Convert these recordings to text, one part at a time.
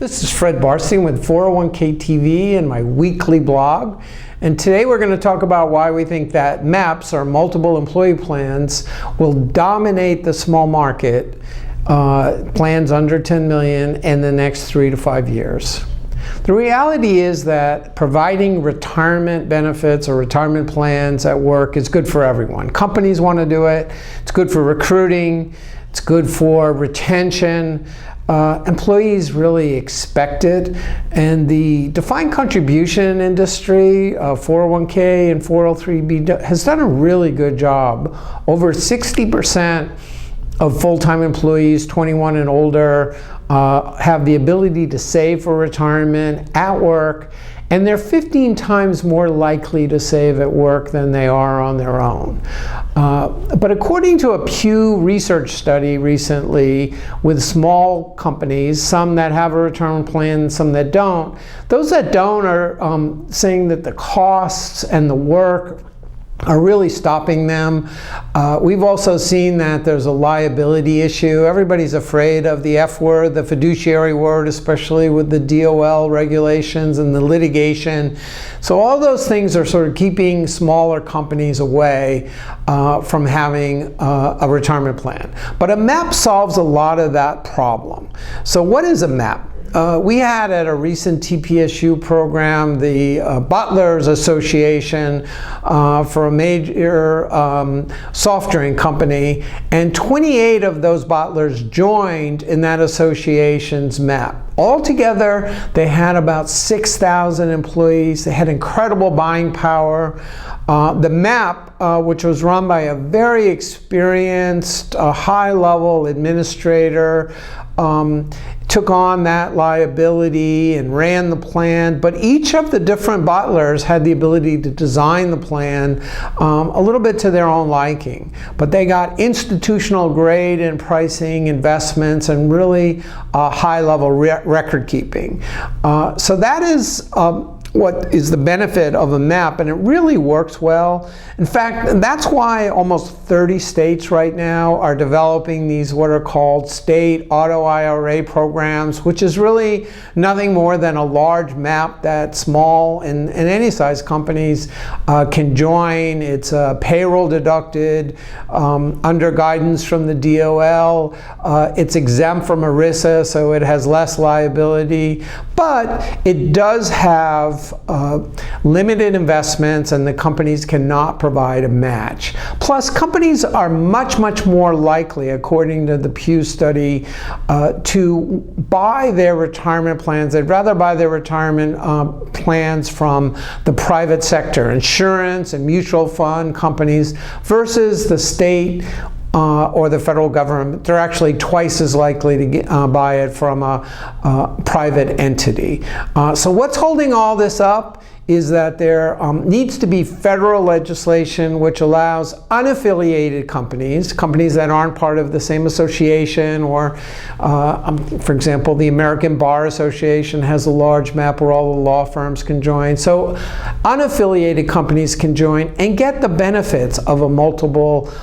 This is Fred Barstein with 401k TV and my weekly blog. And today we're going to talk about why we think that MAPs, or multiple employee plans, will dominate the small market, plans under 10 million in the next 3 to 5 years. The reality is that providing retirement benefits or retirement plans at work is good for everyone. Companies want to do it. It's good for recruiting. It's good for retention. Employees really expect it, and the defined contribution industry, 401k and 403b, has done a really good job. Over 60% of full-time employees 21 and older have the ability to save for retirement at work, and they're 15 times more likely to save at work than they are on their own. But according to a Pew Research study recently with small companies, some that have a retirement plan, some that don't, those that don't are saying that the costs and the work are really stopping them. We've also seen that there's a liability issue. Everybody's afraid of the F word, the fiduciary word, especially with the DOL regulations and the litigation. So all those things are sort of keeping smaller companies away from having a retirement plan. But a MAP solves a lot of that problem. So what is a MAP? We had at a recent TPSU program the Bottlers Association for a major soft drink company, and 28 of those bottlers joined in that association's MAP. Altogether, they had about 6,000 employees. They had incredible buying power. The MAP, which was run by a very experienced, high-level administrator, took on that liability and ran the plan, but each of the different bottlers had the ability to design the plan a little bit to their own liking. But they got institutional grade in pricing, investments, and really high-level record keeping. So that is what is the benefit of a MAP, and it really works well. In fact, that's why almost 30 states right now are developing these what are called state auto IRA programs, which is really nothing more than a large MAP that small and any size companies can join. It's payroll deducted under guidance from the DOL. It's exempt from ERISA, so it has less liability, but it does have limited investments, and the companies cannot provide a match. Plus, companies are much more likely, according to the Pew study, to buy their retirement plans. They'd rather buy their retirement plans from the private sector, insurance and mutual fund companies, versus the state or the federal government. They're actually twice as likely to buy it from a private entity. So what's holding all this up is that there needs to be federal legislation which allows unaffiliated companies that aren't part of the same association, or for example, the American Bar Association has a large MAP where all the law firms can join. So unaffiliated companies can join and get the benefits of a multiple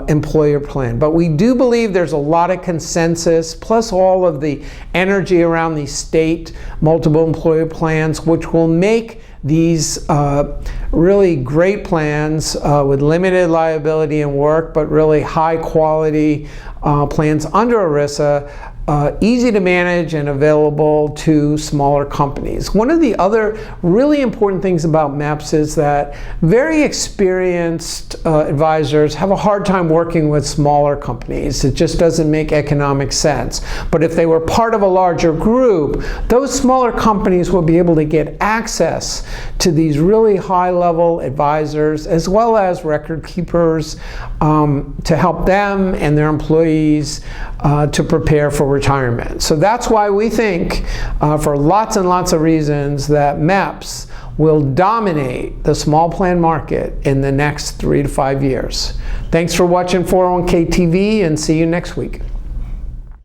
employer plan. But we do believe there's a lot of consensus, plus all of the energy around these state multiple employer plans, which will make these really great plans with limited liability and work, but really high quality plans under ERISA, easy to manage and available to smaller companies. One of the other really important things about MAPs is that very experienced advisors have a hard time working with smaller companies. It just doesn't make economic sense. But if they were part of a larger group, those smaller companies will be able to get access to these really high-level advisors as well as record keepers to help them and their employees to prepare for retirement. So that's why we think, for lots and lots of reasons, that MAPs will dominate the small plan market in the next 3 to 5 years. Thanks for watching 401k TV, and see you next week.